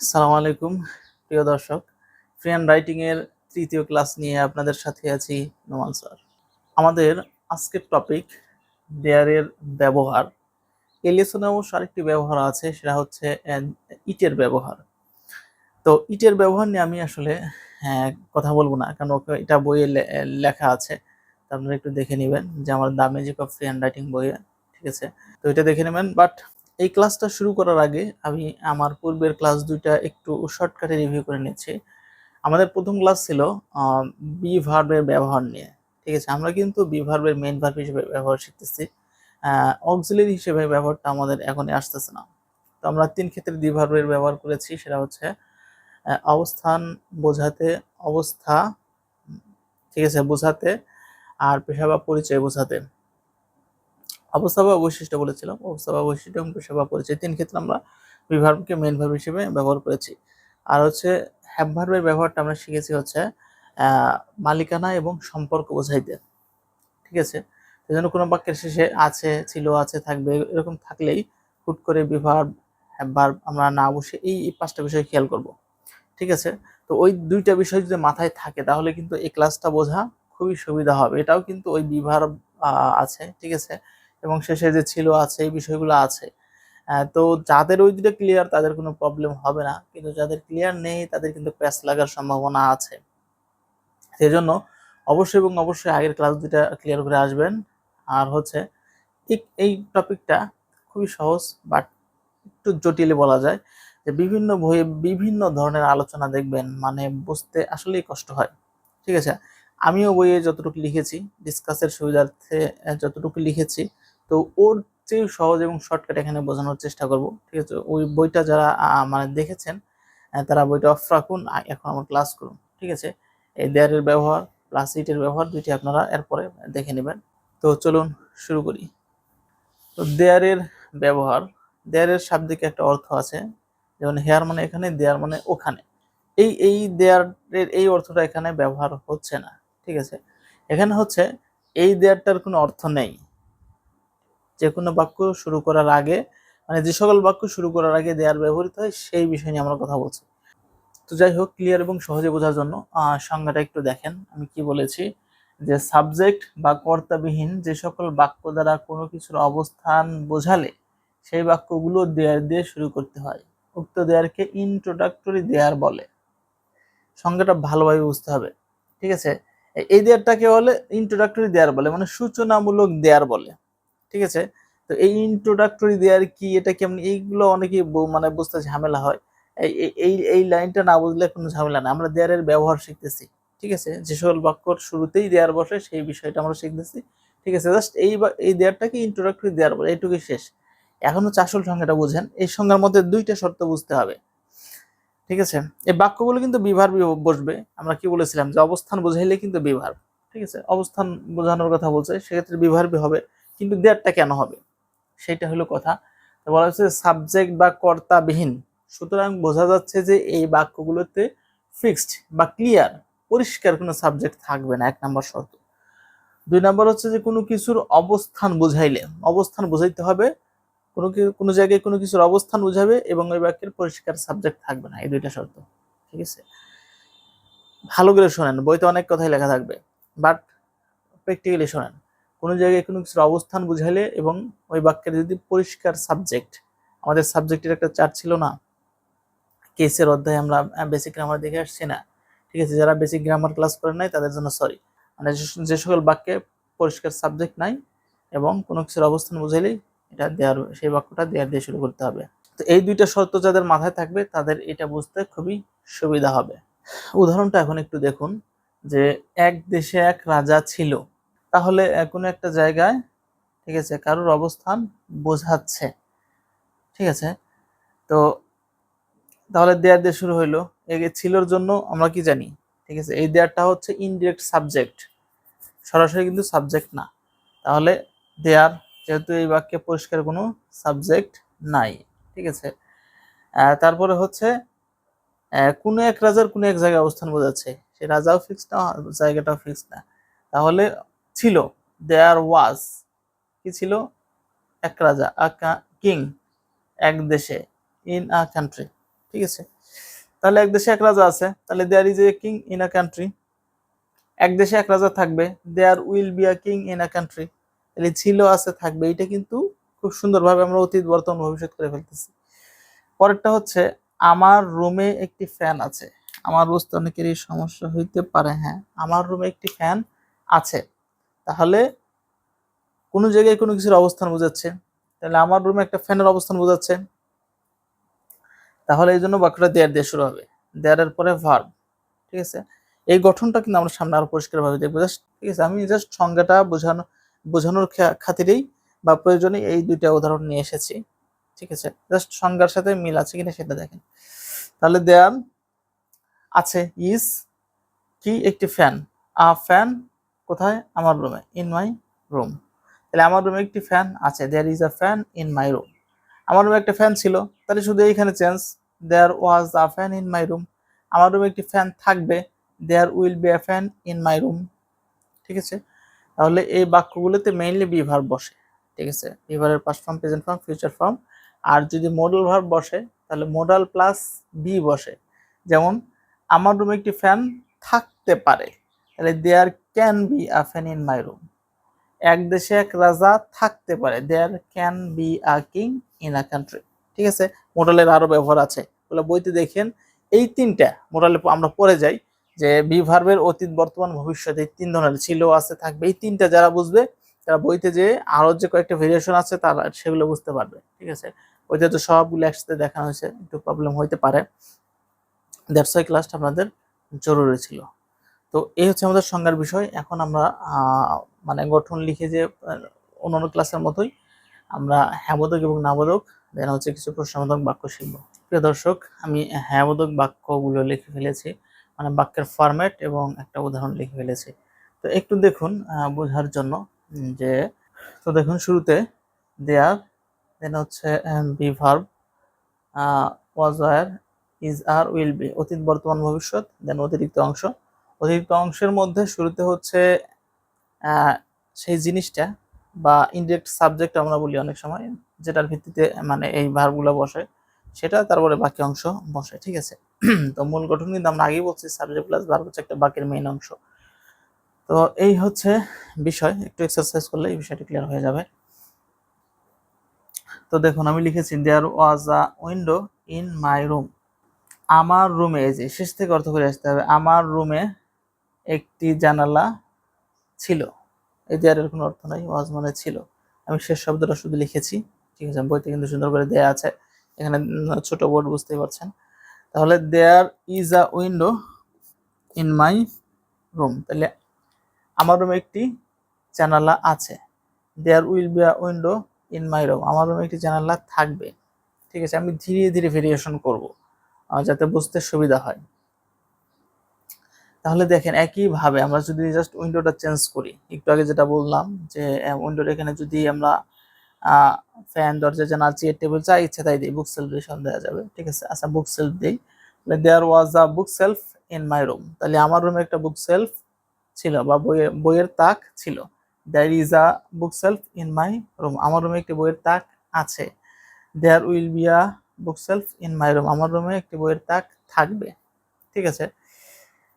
আসসালামু আলাইকুম প্রিয় দর্শক, ফ্রি হ্যান্ড রাইটিং এর তৃতীয় ক্লাস নিয়ে আপনাদের সাথে আছি নোমান স্যার। আমাদের আজকের টপিক দেয়ারের ব্যবহার। এই লেসনে অবশ্য আরেকটি ব্যবহার আছে, সেটা হচ্ছে ইটের ব্যবহার। তো ইটের ব্যবহার নিয়ে আমি আসলে কথা বলবো না, কারণ এটা বইয়ে লেখা আছে। তো আপনারা একটু দেখে নেবেন যে আমার the magic of free hand writing বইয়ে, ঠিক আছে? তো এটা দেখে নেবেন। বাট এই ক্লাসটা শুরু করার আগে আমি আমার পূর্বের ক্লাস দুইটা একটু শর্টকাটে রিভিউ করে নিচ্ছি। আমাদের প্রথম ক্লাস ছিল বি ভার্বের ব্যবহার নিয়ে, ঠিক আছে? আমরা কিন্তু বি ভার্বের মেইন ভার্ব হিসেবে ব্যবহার শিখতেছি, অক্সিলারি হিসেবে ব্যবহারটা আমাদের এখনই আসতেছে না। তো আমরা তিন ক্ষেত্রে বি ভার্বের ব্যবহার করেছি, সেটা হচ্ছে অবস্থান বোঝাতে, অবস্থা, ঠিক আছে, বোঝাতে, আর পেশা বা পরিচয় বোঝাতে। অবস্থা বা বৈশিষ্ট্য বলেছিলাম, অবস্থা বা বৈশিষ্ট্য এবং পেশা বা পরিচয়, তিন ক্ষেত্রে আমরা বি ভার্বকে মেইন ভার্ব হিসেবে ব্যবহার করেছি। আর হচ্ছে হ্যাভ ভার্বের ব্যবহারটা আমরা শিখেছি হচ্ছে মালিকানা এবং সম্পর্ক বোঝাইতে, ঠিক আছে? সেজন্য কোনো বাক্যের শেষে আছে, ছিল, আছে, থাকবে এরকম থাকলেই হুট করে বি ভার্ব, হ্যাভ ভার্ব আমরা না বসে এই পাঁচটা বিষয় খেয়াল করব, ঠিক আছে? তো ওই দুইটা বিষয় যদি মাথায় থাকে তাহলে কিন্তু এই ক্লাসটা বোঝা খুবই সুবিধা হবে। এটাও কিন্তু ওই বি ভার্ব আছে, ঠিক আছে, এবং শেষে যে ছিল, আছে, এই বিষয়গুলো আছে। তো যাদের ওই দুটো ক্লিয়ার তাদের কোনো প্রবলেম হবে না, কিন্তু যাদের ক্লিয়ার নেই তাদের কিন্তু প্যাচ লাগার সম্ভাবনা আছে। সেজন্য অবশ্যই এবং অবশ্যই আগের ক্লাস দুটা ক্লিয়ার করে আসবেন। আর হচ্ছে এই টপিকটা খুবই সহজ, বাট একটু জটিল বলা যায়, যে বিভিন্ন বইয়ে বিভিন্ন ধরনের আলোচনা দেখবেন, মানে বুঝতে আসলেই কষ্ট হয়, ঠিক আছে? আমিও বইয়ে যতটুকু লিখেছি ডিসকাসের সুবিধার্থে যতটুকু লিখেছি, তো ওর চেয়ে সহজ এবং শর্টকাট এখানে বোঝানোর চেষ্টা করব, ঠিক আছে? ওই বইটা যারা মানে দেখেছেন তারা বইটা অফ রাখুন, এখন আমার ক্লাস করুন, ঠিক আছে? এই দেয়ারের ব্যবহার প্লাস ইটের ব্যবহার দুইটি আপনারা এরপরে দেখে নেবেন। তো চলুন শুরু করি। তো দেয়ারের ব্যবহার, দেয়ারের শাব্দিক একটা অর্থ আছে, যেমন হেয়ার মানে এখানে, দেয়ার মানে ওখানে। এই দেয়ারের এই অর্থটা এখানে ব্যবহার হচ্ছে না, ঠিক আছে? এখানে হচ্ছে এই দেয়ারটার কোনো অর্থ নেই। যে কোনো বাক্য শুরু করার আগে, মানে যে সকল বাক্য শুরু করার আগে দেয়ার ব্যবহৃত হয় সেই বিষয় নিয়ে আমরা কথা বলছি। তো যাই হোক, ক্লিয়ার এবং সহজে বোঝার জন্য সংজ্ঞাটা একটু দেখেন আমি কি বলেছি, যে সাবজেক্ট বা কর্তাবিহীন যে সকল বাক্য দ্বারা কোনো কিছুর অবস্থান বোঝালে সেই বাক্যগুলো দেয়ার দিয়ে শুরু করতে হয়, উক্ত দেয়ারকে ইন্ট্রোডাক্টরি দেয়ার বলে। সংজ্ঞাটা ভালোভাবে বুঝতে হবে, ঠিক আছে? এই দেয়ারটাকে বলে ইন্ট্রোডাক্টরি দেয়ার বলে, মানে সূচনামূলক দেয়ার বলে, ঠিক আছে? তো এই ইন্ট্রোডাক্টরি দেয়ার কি, এটা কেমন, এইগুলো অনেকেই মানে বুঝতে ঝামেলা হয়। এই এই এই লাইনটা না বুঝলে কোনো ঝামেলা না, আমরা দেয়ারের ব্যবহার শিখতেছি, ঠিক আছে? যে সকল বাক্যর শুরুতেই দেয়ার বসে সেই বিষয়টা আমরা শিখতেছি, ঠিক আছে? জাস্ট এই দেয়ারটাকে ইন্ট্রোডাক্টরি দেয়ার বলে, এইটুকুই শেষ। এখন হচ্ছে আসল সংজ্ঞাটা বুঝেন। এই সংজ্ঞার মধ্যে দুইটা শর্ত বুঝতে হবে, ঠিক আছে? এই বাক্যগুলো কিন্তু বিভার বসবে। আমরা কি বলেছিলাম যে অবস্থান বোঝাইলে কিন্তু বিভার, ঠিক আছে? অবস্থান বোঝানোর কথা বলছে, সেক্ষেত্রে বিভার্বই হবে, কিন্তু দেয়ারটা কেন হবে সেটা হলো কথা। তো বলা হচ্ছে সাবজেক্ট বা কর্তাবিহীন, সুতরাং বোঝা যাচ্ছে যে এই বাক্যগুলোতে ফিক্সড বা ক্লিয়ার, পরিষ্কার কোনো সাবজেক্ট থাকবে না, এক নম্বর শর্ত। দুই নম্বর হচ্ছে যে কোনো কিছুর অবস্থান বোঝাইলে, অবস্থান বোঝাইতে হবে, কোনো জায়গায় কোনো কিছুর অবস্থান বোঝাবে এবং ওই বাক্যের পরিষ্কার সাবজেক্ট থাকবে না, এই দুইটা শর্ত, ঠিক আছে? ভালো করে শোনেন, বইতে অনেক কথাই লেখা থাকবে, বাট প্র্যাকটিক্যালি শোনেন। কোনো জায়গায় কোনো কিছুর অবস্থান বুঝাইলে এবং ওই বাক্যের যদি পরিষ্কার সাবজেক্ট, আমাদের সাবজেক্টের একটা চার্ট ছিল না, কেসের অধ্যায়ে আমরা বেসিক গ্রামার দেখে আসছি না, ঠিক আছে? যারা বেসিক গ্রামার ক্লাস করেন নাই তাদের জন্য সরি। মানে যে সকল বাক্যে পরিষ্কার সাবজেক্ট নাই এবং কোনো কিছুর অবস্থান বুঝাইলেই এটা দেয়ার, সেই বাক্যটা দেয়ার দিয়ে শুরু করতে হবে। তো এই দুইটা শর্ত যাদের মাথায় থাকবে তাদের এটা বুঝতে খুবই সুবিধা হবে। উদাহরণটা এখন একটু দেখুন, যে এক দেশে এক রাজা ছিল, তাহলে কোনো একটা জায়গায়, ঠিক আছে, কারোর অবস্থান বোঝাচ্ছে, ঠিক আছে? তো তাহলে দেয়ার দিয়ে শুরু হইলো, এই ছিলর জন্য আমরা কি জানি, ঠিক আছে, এই দেয়ারটা হচ্ছে ইনডিরেক্ট সাবজেক্ট, সরাসরি কিন্তু সাবজেক্ট না। তাহলে দেয়ার, যেহেতু এই বাক্যে পরিষ্কার কোনো সাবজেক্ট নাই, ঠিক আছে? তারপরে হচ্ছে কোনো এক রাজার কোনো এক জায়গায় অবস্থান বোঝাচ্ছে, সে রাজাও ফিক্স না, জায়গাটাও ফিক্স না। তাহলে ছিল, দেয়ার ওয়াজ, কি ছিল, এক রাজা, কিং, এক দেশে, ইন আ কান্ট্রি, ঠিক আছে, তাহলে এক দেশে এক রাজা আছে, তাহলে there is a king in a country. এক দেশে এক রাজা থাকবে, there will be a king in a country. তাহলে ছিল আছে থাকবে, এটা কিন্তু খুব সুন্দরভাবে আমরা অতীত বর্তমান ভবিষ্যৎ করে ফেলতেছি। পরেরটা হচ্ছে আমার রুমে একটি ফ্যান আছে। আমার বুঝতে অনেকেরই সমস্যা হইতে পারে, হ্যাঁ আমার রুমে একটি ফ্যান আছে, তাহলে কোনো জায়গায় কোনো কিছুর অবস্থান বোঝাচ্ছে, তাহলে আমার রুমে একটা ফ্যানের অবস্থান বোঝাচ্ছে, তাহলে এই জন্য বাক্যটা দেয়ার দিয়ে শুরু হবে, দেয়ারের পরে ভার্ব। ঠিক আছে, এই গঠনটা কিন্তু আমরা সামনে আরো পরিষ্কারভাবে দেখবো। জাস্ট ঠিক আছে, আমি জাস্ট সংজ্ঞাটা বোঝানোর খাতিরেই বা প্রয়োজনে এই দুইটা উদাহরণ নিয়ে এসেছি। ঠিক আছে, জাস্ট সংজ্ঞার সাথে মিল আছে কিনা সেটা দেখেন। তাহলে দেয়ার আছে ইজ কি একটি ফ্যান, আ ফ্যান কোথায়, আমার রুমে, ইন মাই রুম। তাহলে আমার রুমে একটি ফ্যান আছে, there is a fan in my room. আমার রুমে একটা ফ্যান ছিল, তাহলে শুধু এইখানে change, there was a fan in my room. আমার রুমে একটি ফ্যান থাকবে, there will be a fan in my room. ঠিক আছে, তাহলে এই বাক্যগুলোতে মেইনলি বি ভার্ব বসে। ঠিক আছে, বি ভার্বের past form, present form, future form. আর যদি মডাল ভার্ব বসে তাহলে মডাল প্লাস বি বসে। যেমন আমার রুমে একটি ফ্যান থাকতে পারে, তাহলে there can be a fan in my room. এক দেশে এক রাজা থাকতে পারে, there can be a king in a country. ঠিক আছে, মোডালের আরো ব্যবহার আছে, ওগুলো বইতে দেখেন। এই তিনটা মোডালে আমরা পড়ে যাই যে বি ভার্বের অতীত বর্তমান ভবিষ্যৎ এই তিন ধরনের ছিল আছে থাকবে, এই তিনটা যারা বুঝবে তারা বইতে যে আরো যে কয়েকটা ভেরিয়েশন আছে তারা সেগুলো বুঝতে পারবে। ঠিক আছে, ওইটা তো সবগুলো একসাথে দেখানো হয়েছে, একটু প্রবলেম হইতে পারে, দ্যাটস ওয়াই ক্লাসটা আপনাদের জরুরি ছিল। তো এই হচ্ছে আমাদের সংজ্ঞার বিষয়। এখন আমরা মানে গঠন লিখে যে অন্যান্য ক্লাসের মতোই আমরা হ্যাবোধক এবং নাবোধক দেন হচ্ছে কিছু প্রশ্নবোধক বাক্য শিখব। প্রিয় দর্শক, আমি হ্যাবোধক বাক্যগুলো লিখে ফেলেছি, মানে বাক্যের ফরম্যাট এবং একটা উদাহরণ লিখে ফেলেছি। তো একটু দেখুন বোঝার জন্য যে, তো দেখুন শুরুতে দেয়ার, দেন হচ্ছে be verb, was were, is are, will be, অতীত বর্তমান ভবিষ্যৎ, দেন অতিরিক্ত অংশ। অতিরিক্ত অংশের মধ্যে শুরুতে হচ্ছে সেই জিনিসটা বা ইনডিরেক্ট সাবজেক্ট আমরা বলি অনেক সময়, যেটার ভিত্তিতে মানে এই ভার্বগুলো বসে, সেটা তারপরে বাকি অংশ বসে। ঠিক আছে, তো মূল গঠন কিন্তু আমরা আগেই বলছি, সাবজেক্ট প্লাস ভার্ব হচ্ছে একটা বাক্যের মেইন অংশ। তো এই হচ্ছে বিষয়, একটু এক্সারসাইজ করলে এই বিষয়টা ক্লিয়ার হয়ে যাবে। তো দেখুন আমি লিখেছি দেয়ার was a window in my room. আমার রুমে, এই যে শেষ থেকে অর্থ করে আসতে হবে, আমার রুমে একটি জানালা ছিল। এই দেয়ারের কোনো অর্থ নাই, ওয়াজ মানে ছিল, আমি শেষ শব্দটা শুধু লিখেছি। ঠিক আছে, বইতে কিন্তু সুন্দর করে দেয়া আছে, এখানে ছোট বোর্ড বুঝতেই পারছেন। তাহলে there is a window in my room, তাহলে আমার রুমে একটি জানালা আছে। There will be a window in my room, আমার রুমে একটি জানালা থাকবে। ঠিক আছে, আমি ধীরে ধীরে ভেরিয়েশন করব যাতে বুঝতে সুবিধা হয়। তাহলে দেখেন একইভাবে আমরা যদি জাস্ট উইন্ডোটা চেঞ্জ করি, একটু আগে যেটা বললাম যে উইন্ডোর এখানে যদি আমরা ফ্যান, দরজা, জানালা, চেয়ার, টেবিল যা ইচ্ছে তাই দিই, বুক সেলফ দিয়ে দেওয়া যাবে। ঠিক আছে, আচ্ছা বুক সেলফ দিই, তাহলে there was a book shelf in my room, তাহলে আমার রুমে একটা বুক সেলফ ছিল বা বইয়ের তাক ছিল। There is a book shelf in my room, আমার রুমে একটি বইয়ের তাক আছে। There will be a book shelf in my room, আমার রুমে একটি বইয়ের তাক থাকবে। ঠিক আছে,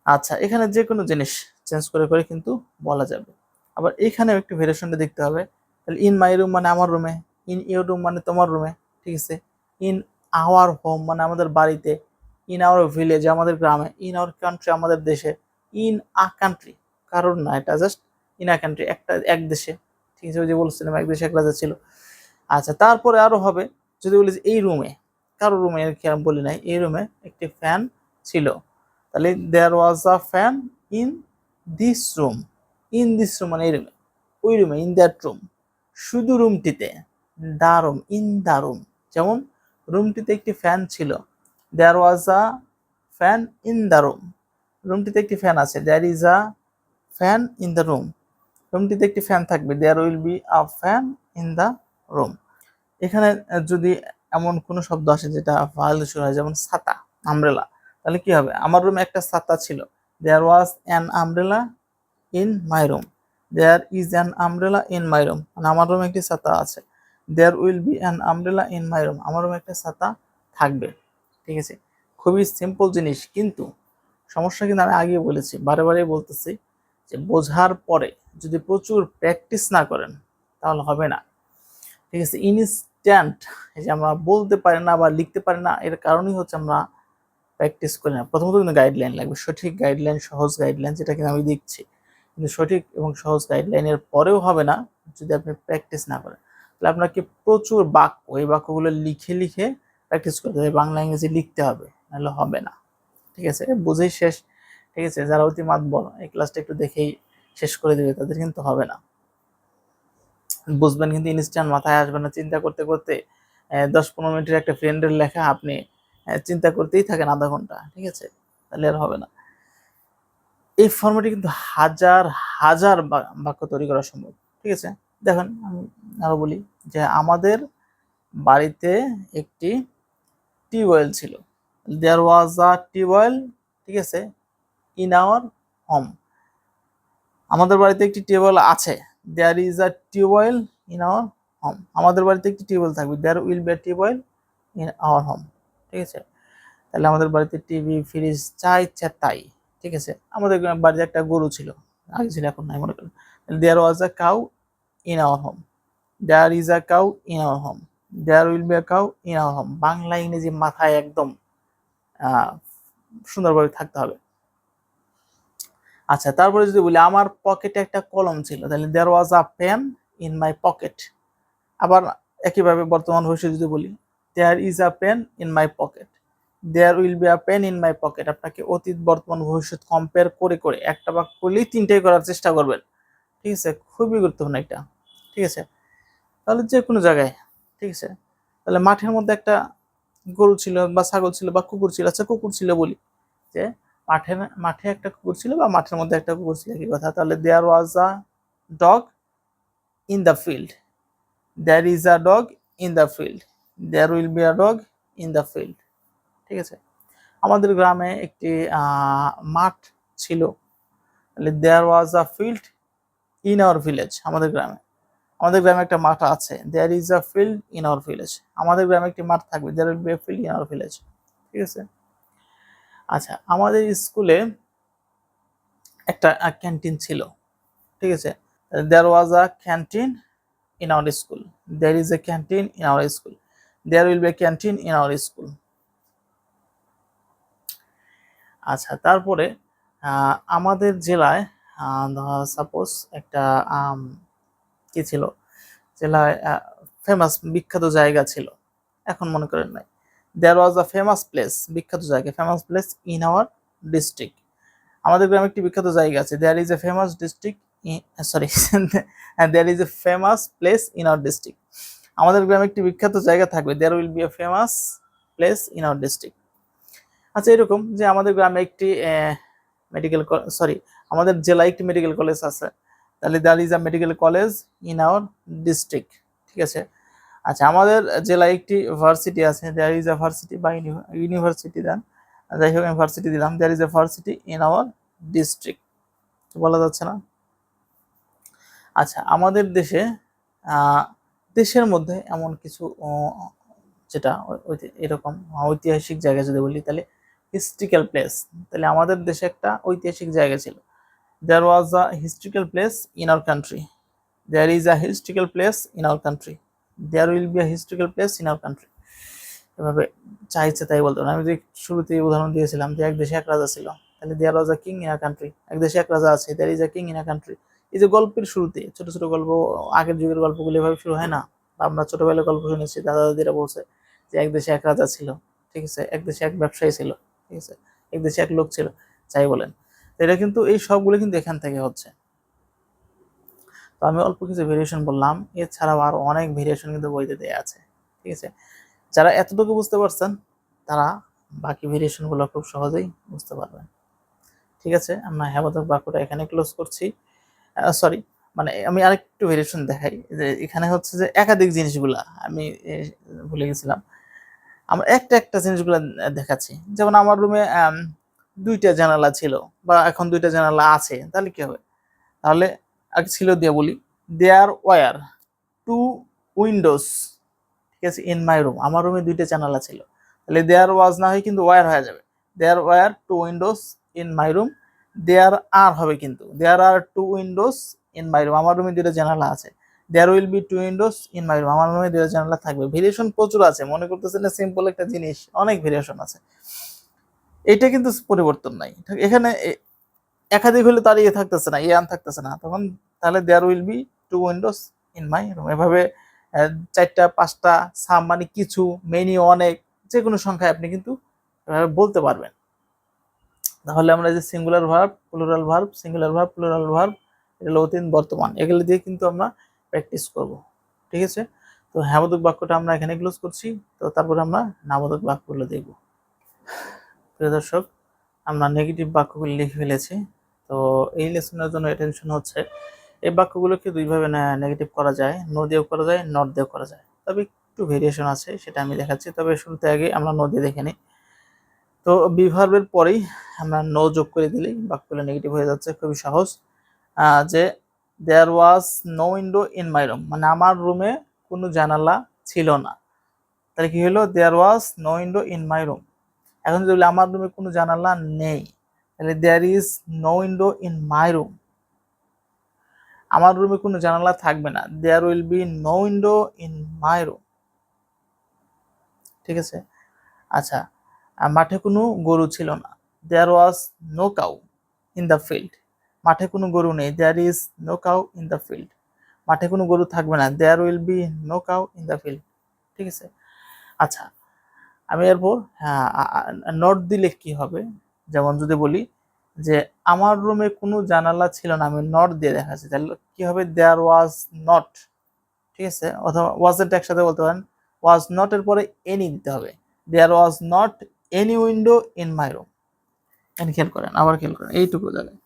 আচ্ছা এখানে যে কোনো জিনিস চেঞ্জ করে করে কিন্তু বলা যাবে। আবার এখানেও একটু ভেরিয়েশনটা দেখতে হবে, তাহলে ইন মাই রুম মানে আমার রুমে, ইন ইউর রুম মানে তোমার রুমে। ঠিক আছে, ইন আওয়ার হোম মানে আমাদের বাড়িতে, ইন আওয়ার ভিলেজ আমাদের গ্রামে, ইন আওয়ার কান্ট্রি আমাদের দেশে, ইন আ কান্ট্রি কারণ না, এটা জাস্ট ইন আ কান্ট্রি একটা এক দেশে। ঠিক আছে, ওই যে বলছিলাম এক দেশে এক রাজা ছিল। আচ্ছা তারপরে আরো হবে, যদি বলি যে এই রুমে, কারো রুমে আর কি আমি বলি নাই, এই রুমে একটি ফ্যান ছিল, তাহলে there was a fan in this room, in this room মানে এই রুমে, ওই রুমে, ইন দ্যাট রুম, শুধু রুমটিতে, the room, in the room. যেমন রুমটিতে একটি ফ্যান ছিল, there was a fan in the room, রুমটিতে একটি ফ্যান আছে, there is a fan in the room, রুমটিতে একটি ফ্যান থাকবে, there will be a fan in the room. এখানে যদি এমন কোনো শব্দ আসে যেটা ভাল শুরু হয়, যেমন ছাতা, আমব্রেলা, তাহলে কি হবে, আমার রুমে একটা ছাতা ছিল, there was an umbrella in my room, there is an umbrella in my room, মানে আমার রুমে একটি ছাতা আছে। There will be an umbrella in my room, আমার রুমে একটা ছাতা থাকবে। ঠিক আছে, খুবই সিম্পল জিনিস, কিন্তু সমস্যা কিন্তু আমি আগে বলেছি, বারে বারে বলতেছি যে বোঝার পরে যদি প্রচুর প্র্যাকটিস না করেন তাহলে হবে না। ঠিক আছে, ইনস্ট্যান্ট এই যে আমরা বলতে পারি না বা লিখতে পারি না, এর কারণই হচ্ছে আমরা প্র্যাকটিস করি না। প্রথমত কিন্তু গাইডলাইন লাগবে, সঠিক গাইডলাইন, সহজ গাইডলাইন, যেটা কিন্তু আমি দিচ্ছি। কিন্তু সঠিক এবং সহজ গাইডলাইনের পরেও হবে না যদি আপনি প্র্যাকটিস না করেন। তাহলে আপনাকে প্রচুর বাক্য, এই বাক্যগুলো লিখে লিখে প্র্যাকটিস করতে হবে, বাংলা ইংরেজি লিখতে হবে, নাহলে হবে না। ঠিক আছে, বুঝেই শেষ। ঠিক আছে, যারা অতি মাতবর এই ক্লাসটা একটু দেখেই শেষ করে দেবে তাদের কিন্তু হবে না। বুঝবেন কিন্তু ইনস্ট্যান্ট মাথায় আসবে না, চিন্তা করতে করতে 10-15 মিনিটের একটা ফ্রেন্ডের লেখা আপনি চিন্তা করতেই থাকেন আধা ঘন্টা। ঠিক আছে, তাহলে আর হবে না। এই ফর্মেটে কিন্তু হাজার হাজার বাক্য তৈরি করা সম্ভব। ঠিক আছে, দেখেন আমি আরো বলি যে আমাদের বাড়িতে একটি টিউবওয়েল ছিল। দেয়ার ওয়াজ আ টিউবওয়েল, ঠিক আছে, ইন আওয়ার হোম। আমাদের বাড়িতে একটি টিউবওয়েল আছে। There is a tube well in our home. আমাদের বাড়িতে একটি টিউবওয়েল থাকবে। There will be a tube well in our home. ঠিক আছে, তাহলে আমাদের বাড়িতে টিভি, ফ্রিজ যা ইচ্ছা তাই। ঠিক আছে, আমাদের বাড়িতে একটা গরু ছিল, আগে ছিল, এখন নাই মনে করেন। There was a cow in our home. There is a cow in our home. There will be a cow in our home. Bangla ইংরেজি মাথায় একদম সুন্দরভাবে থাকতে হবে। আচ্ছা, তারপরে যদি বলি আমার পকেটে একটা কলম ছিল, তাহলে there was a pen in my pocket. আবার একইভাবে বর্তমান ভবিষ্যৎ যদি বলি, there is a pen in my pocket, there will be a pen in my pocket. আপনাকে অতীত, বর্তমান, ভবিষ্যৎ কম্পেয়ার করে করে একটা বাক্য করলেই তিনটাই করার চেষ্টা করবেন। ঠিক আছে, খুবই গুরুত্বপূর্ণ এটা। ঠিক আছে, তাহলে যে কোনো জায়গায়, ঠিক আছে, তাহলে মাঠের মধ্যে একটা গরু ছিল বা ছাগল ছিল বা কুকুর ছিল। আচ্ছা, কুকুর ছিল বলি, যে মাঠে একটা কুকুর ছিল বা মাঠের মধ্যে একটা কুকুর ছিল, কি কথা? তাহলে there was a dog in the field. There is a dog in the field. There will be a dog in the field. ঠিক আছে, আমাদের গ্রামে একটি মাঠ ছিল। তাহলে there was a field in our village. আমাদের গ্রামে একটা মাঠ আছে। There is a field in our village. আমাদের গ্রামে একটি মাঠ থাকবে। There will be a field in our village. ঠিক আছে, আচ্ছা, আমাদের স্কুলে একটা ক্যান্টিন ছিল। ঠিক আছে, there was a canteen in our school. There is a canteen in our school. There will be a canteen in our school. আচ্ছা, তারপরে আমাদের জেলায় সাপোজ একটা কি ছিল, জেলায় ফেমাস বিখ্যাত জায়গা ছিল, এখন মনে করেন নাই। দেয়ার ওয়াজ আ ফেমাস প্লেস, বিখ্যাত জায়গা, famous place in our district. আমাদের গ্রামে একটি বিখ্যাত জায়গা আছে। There is a famous district, sorry, there is a famous place in our district. আমাদের গ্রামে একটি বিখ্যাত জায়গা থাকবে। There will be a famous place in our district. আচ্ছা, এরকম যে আমাদের গ্রামে একটি মেডিকেল, সরি, আমাদের জেলায় একটি মেডিকেল কলেজ আছে। তাহলে there is a medical college in our district. ঠিক আছে, আচ্ছা, আমাদের জেলায় একটি ভার্সিটি আছে। দেয়ার ইজ আ ভার্সিটি বা ইউনিভার্সিটি দেন, যাই হোক, ইউনিভার্সিটি দিলাম। There is a varsity in our district, বলা যাচ্ছে না। আচ্ছা, আমাদের দেশে দেশের মধ্যে এমন কিছু যেটা এরকম ঐতিহাসিক জায়গা যদি বলি, তাহলে হিস্ট্রিক্যাল প্লেস। তাহলে আমাদের দেশে একটা ঐতিহাসিক জায়গা ছিল। There was a historical place in our country. There is a historical place in our country. There will be a historical place in our country. এভাবে চাইছে তাই বলতো না। আমি যে শুরুতেই উদাহরণ দিয়েছিলাম যে এক দেশে এক রাজা ছিল, তাহলে there was a king in a country. এক দেশে এক রাজা আছে, there is a king in a country. এই যে গল্পের শুরুতে ছোট ছোট গল্প, আগের যুগের গল্পগুলো এভাবে শুরু হয় না? আমরা ছোটবেলায় গল্প শুনেছি, দাদা দাদিরা বলছে যে এক দেশে এক রাজা ছিল। ঠিক আছে, এক দেশে এক ব্যবসায়ী ছিল। ঠিক আছে, এক দেশে এক লোক ছিল, যাই বলেন। এটা কিন্তু এই সবগুলো কিন্তু এখান থেকে হচ্ছে। তো আমি অল্প কিছু ভেরিয়েশন বললাম, এছাড়াও আরো অনেক ভেরিয়েশন কিন্তু বইতে দেওয়া আছে। ঠিক আছে, যারা এতটুকু বুঝতে পারছেন তারা বাকি ভেরিয়েশন গুলো খুব সহজেই বুঝতে পারবেন। ঠিক আছে, আমরা হ্যাবাদক বাক্যটা এখানে ক্লোজ করছি। সরি, মানে আমি আরেকটু ভেরিয়েশন দেখাই, যে এখানে হচ্ছে যে একাধিক জিনিসগুলা আমি ভুলে গেছিলাম। আমরা একটা একটা জিনিসগুলা দেখাচ্ছি। যেমন আমার রুমে 2টা জানালা ছিল বা এখন 2টা জানালা আছে, তাহলে কি হবে? তাহলে আগে ছিল দিয়ে বলি, দেয়ার ওয়ার 2 উইন্ডোজ। ঠিক আছে, ইন মাই রুম, আমার রুমে 2টা জানালা ছিল। তাহলে দেয়ার ওয়াজ না হয় কিন্তু ওয়ার হয়ে যাবে। There were 2 windows in my room, there are হবে কিন্তু there are 2 windows in my room, আমার রুমে 2টা জানালা আছে। There will be 2 windows in my room, আমার রুমে 2টা জানালা থাকবে। ভেরিয়েশন প্রচুর আছে, মনে করতেছেন না সিম্পল একটা জিনিস, অনেক ভেরিয়েশন আছে। এটা কিন্তু পরিবর্তন নাই এখানে, একাধিক হলে তার ইয়ে থাকতেছে না, ইয়ে আন থাকতেছে না, তখন তাহলে there will be 2 windows in my room. এভাবে 4টা 5টা সাম মানে কিছু, মেনি অনেক, যে কোনো সংখ্যায় আপনি কিন্তু এভাবে বলতে পারবেন। তাহলে আমরা যে singular verb, plural verb, singular verb, plural verb, এটা হলো অতীত বর্তমান, এগুলো দিয়ে কিন্তু আমরা প্র্যাকটিস করব। ঠিক আছে, তো হ্যাঁবোধক বাক্যটা আমরা এখানে ক্লোজ করছি। তো তারপরে আমরা নাবোধক বাক্যগুলো দেখব। প্রিয় দর্শক, আমরা নেগেটিভ বাক্যগুলো লিখে ফেলেছি। তো এই লেসনের জন্য অ্যাটেনশন হচ্ছে এই বাক্যগুলোকে দুইভাবে নেগেটিভ করা যায়, নো দিয়েও করা যায়, নট দিয়েও করা যায়, তবে একটু ভেরিয়েশন আছে, সেটা আমি দেখাচ্ছি। তবে শুরুতে আগে আমরা নো দিয়ে দেখে নিই। তো বি ভার্বের পরেই আমরা নো যোগ করে দিলেই বাক্যগুলো নেগেটিভ হয়ে যাচ্ছে, খুবই সহজ। যে there was no window in my room, মানে আমার রুমে কোনো জানালা ছিল না। তাহলে কি হলো, there was no window in my room. এখন যদি আমার রুমে কোনো জানালা নেই, তাহলে there is no window in my room, আমার রুমে কোনো জানালা থাকবে না, there will be no window in my room. ঠিক আছে, আচ্ছা, মাঠে কোনো গরু ছিল না, there was no cow in the field, মাঠে কোনো গরু নেই, there is no cow in the field, মাঠে কোনো গরু থাকবে না, there will be no cow in the field. ঠিক আছে, আচ্ছা, আমি এরপর নট দিলে কি হবে, যেমন যদি বলি যে আমার রুমে কোনো জানালা ছিল না, আমি নট দিয়ে দেখাচ্ছি, তাহলে কি হবে, দেয়ার ওয়াজ নট। ঠিক আছে, অথবা ওয়াজেন্ট একসাথে বলতে পারেন, ওয়াজ নট এর পরে এনি দিতে হবে, there was not any window in my room. এখানে খেয়াল করেন, আবার খেয়াল করেন, এইটুকু জায়গায়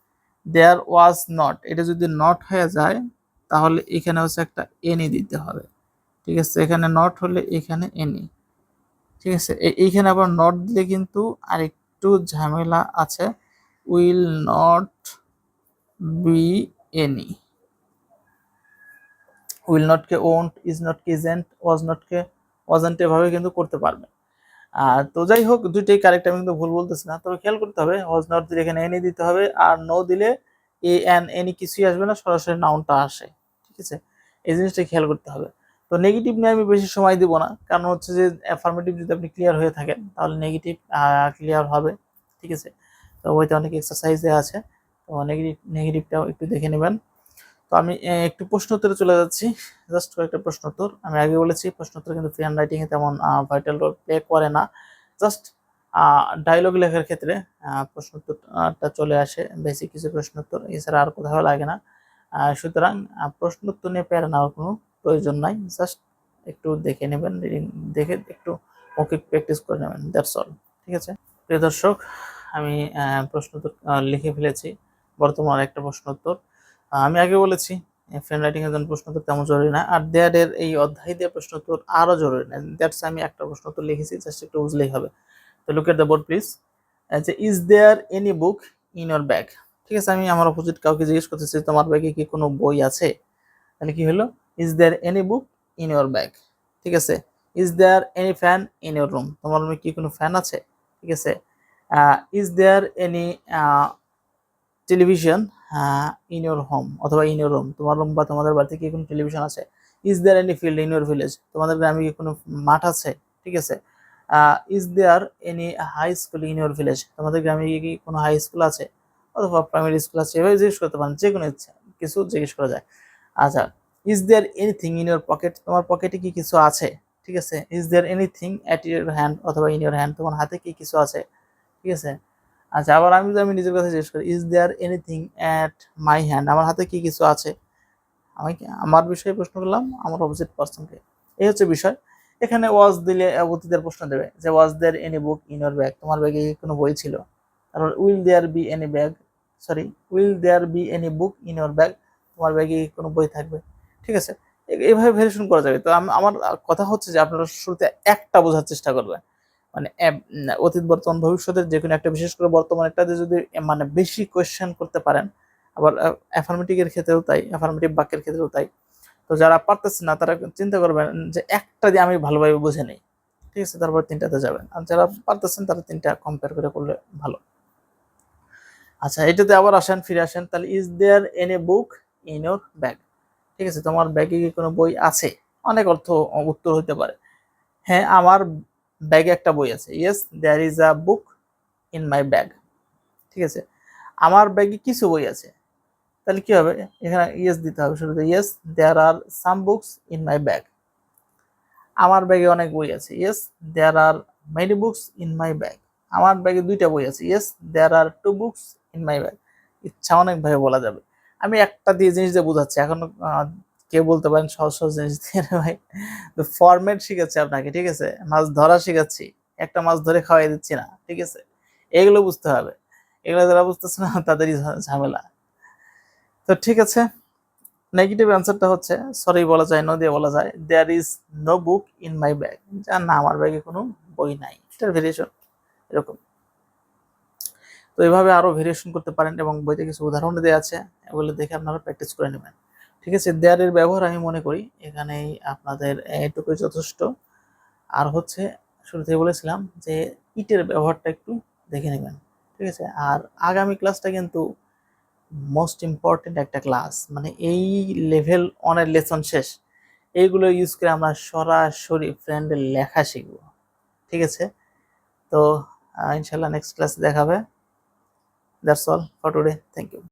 দেয়ার ওয়াজ নট, এটা যদি নট হয়ে যায় তাহলে এখানে হচ্ছে একটা এনি দিতে হবে। ঠিক আছে, এখানে নট হলে এখানে এনি। ঠিক আছে, এইখানে আবার নট দিলে কিন্তু আরেকটু ঝামেলা আছে, will not be any, will not K won't, is not K isn't, was not K wasn't, এভাবে কিন্তু করতে পারবে। তো যাই হোক, দুইটাই কারেক্ট, আমি কিন্তু ভুল বলতেছি না, তবে খেয়াল করতে হবে ওয়াজ নট দিলে এখানে এনি দিতে হবে, আর নো দিলে এ এন এনি কিছুই আসবে না, সরাসরি নাউনটা আসে। ঠিক আছে, এই জিনিসটা খেয়াল করতে হবে। তো নেগেটিভ নিয়ে আমি বেশি সময় দিব না, কারণ হচ্ছে যে অ্যাফার্মেটিভ যদি আপনি ক্লিয়ার হয়ে থাকেন তাহলে নেগেটিভ ক্লিয়ার হবে। ঠিক আছে, তো ওইতে অনেক এক্সারসাইজ দেওয়া আছে, তো নেগেটিভটাও একটু দেখে নেবেন। তো আমি একটু প্রশ্ন উত্তরে চলে যাচ্ছি, জাস্ট কয়েকটা প্রশ্ন উত্তর। আমি আগে বলেছি প্রশ্ন উত্তর কিন্তু ফ্রি হ্যান্ড রাইটিংয়ে তেমন ভাইটাল রোল প্লে করে না, জাস্ট ডায়লগ লেখার ক্ষেত্রে প্রশ্ন উত্তরটা চলে আসে, বেসিক কিছু প্রশ্ন উত্তর, এছাড়া আর কোথাও লাগে না। সুতরাং প্রশ্ন উত্তর নিয়ে প্যারা নেওয়ার কোনো প্রয়োজন নাই, জাস্ট একটু দেখে নেবেন, রিডিং দেখে একটু মৌখিক প্র্যাকটিস করে নেবেন, দ্যাটস অল। ঠিক আছে, প্রিয় দর্শক, আমি প্রশ্ন উত্তর লিখে ফেলেছি, বর্তমান একটা প্রশ্ন উত্তর। আমি আগে বলেছি ফ্রেন্ড রাইটিং এর জন্য প্রশ্ন উত্তর তেমন জরুরি না, আর দেয়ার এর এই অধ্যায় দিয়ে প্রশ্ন উত্তর আরো জরুরি না, দ্যাটস আমি একটা প্রশ্ন উত্তর লিখেছি, জাস্ট একটু বুঝলেই হবে। তো look at the board please. যে is there any book in your bag. ঠিক আছে, আমি আমার অপোজিট কাউকে জিজ্ঞেস করতেছি তোমার ব্যাগে কি কোনো বই আছে, তাহলে কি হলো, is there any book in your bag. ঠিক আছে, is there any fan in your room, তোমার রুমে কি কোনো ফ্যান আছে। ঠিক আছে, is there any television in your home অথবা ইন ইউর রুম, তোমার রুম বা তোমাদের বাড়িতে কি কোনো টেলিভিশন আছে। Is there any field in your village, তোমাদের গ্রামে কি কোনো মাঠ আছে। ঠিক আছে, is there any high school in your village, তোমাদের গ্রামে কি কোনো হাই স্কুল আছে অথবা প্রাইমারি স্কুল আছে, এভাবে জিজ্ঞেস করতে পারেন, যে কোনো ইচ্ছা কিছু জিজ্ঞেস করা যায়। আচ্ছা, is there anything in your pocket, তোমার পকেটে কি কিছু আছে। ঠিক আছে, is there anything at your hand অথবা ইন ইউর হ্যান্ড, তোমার হাতে কি কিছু আছে। ঠিক আছে, আচ্ছা, আবার আমি যদি নিজের কথা জিজ্ঞেস করি, is there anything at my hand, আমার হাতে কি কিছু আছে। আমি আমার বিষয়ে প্রশ্ন করলাম আমার অপোজিট পার্সনকে, এই হচ্ছে বিষয়। এখানে ওয়াজ দিলে অতীতের প্রশ্ন দেবে, যে was there any book in your bag, তোমার ব্যাগে কোনো বই ছিল। তারপর will there be any bag, sorry, will there be any book in your bag, তোমার ব্যাগে কোনো বই থাকবে। ঠিক আছে, এইভাবে ভেরিয়েশন করা যাবে। তো আমার কথা হচ্ছে যে আপনারা শুরুতে একটা বোঝার চেষ্টা করবেন, মানে অতীত বর্তমান ভবিষ্যতের যে কোনো একটা, বিশেষ করে বর্তমানেরটাতে যদি মানে বেশি কোয়েশ্চেন করতে পারেন, আবার অ্যাফার্মেটিভের ক্ষেত্রেও তাই, অ্যাফার্মেটিভ বাক্যের ক্ষেত্রেও তাই। তো যারা পারতেছে না তারা চিন্তা করবেন যে একটা দিয়ে আমি ভালোভাবে বুঝে নেই, ঠিক আছে, তারপর 3টাতে যাবেন। আর যারা পারতেছেন তারা 3টা কম্পেয়ার করে করলে ভালো। আচ্ছা, এটাতে আবার ফিরে আসেন। তাহলে is there any book in your bag? ঠিক আছে, তোমার ব্যাগে কি কোনো বই আছে? অনেক উত্তর হতে পারে। হ্যাঁ, আমার ব্যাগে একটা বই আছে। Yes there is a book in my bag. ঠিক আছে, আমার ব্যাগে কিছু বই আছে। তাহলে কি হবে? এখানে ইয়েস দিতে হবে শুরুতে। Yes there are some books in my bag. আমার ব্যাগে অনেক বই আছে। Yes there are many books in my bag. আমার ব্যাগে 2টা বই আছে। Yes there are 2 books in my bag. ইচ্ছা অনেক ভাবে বলা যাবে। আমি একটা দিয়ে জিনিস দিয়ে বোঝাচ্ছি। এখন কেউ বলতে পারেন সহজ সহজ জিনিস দিয়ে ভাই, তো ফরম্যাট শিখাচ্ছি আপনাকে। ঠিক আছে, মাছ ধরা শিখাচ্ছি, একটা মাছ ধরে খাওয়াই দিচ্ছি না। ঠিক আছে, এগুলো বুঝতে হবে। এগুলো যারা বুঝতেছে না তাদেরই ঝামেলা। তো ঠিক আছে, নেগেটিভ অ্যান্সারটা হচ্ছে সরি বলা যায়, নো দিয়ে বলা যায়। There is no book in my bag. যা না, আমার ব্যাগে কোনো বই নাই। এটার ভেরিয়েশন এরকম। তো এইভাবে আরো ভেরিয়েশন করতে পারেন এবং বইতে কিছু উদাহরণ দেওয়া আছে, এগুলো দেখে আপনারা প্র্যাকটিস করে নেবেন। ঠিক আছে, দেয়ারের ব্যবহার আমি মনে করি এখানেই আপনাদের এটুকুই যথেষ্ট। আর হচ্ছে শুরুতেই বলেছিলাম যে ইটের ব্যবহারটা একটু দেখে নেবেন। ঠিক আছে, আর আগামী ক্লাসটা কিন্তু মোস্ট ইম্পর্টেন্ট একটা ক্লাস। মানে এই লেভেল 1-এর লেসন শেষ, এইগুলো ইউজ করে আমরা সরাসরি ফ্রেন্ডের লেখা শিখব। ঠিক আছে, তো ইনশাল্লাহ নেক্সট ক্লাসে দেখাবে। That's all for today, thank you.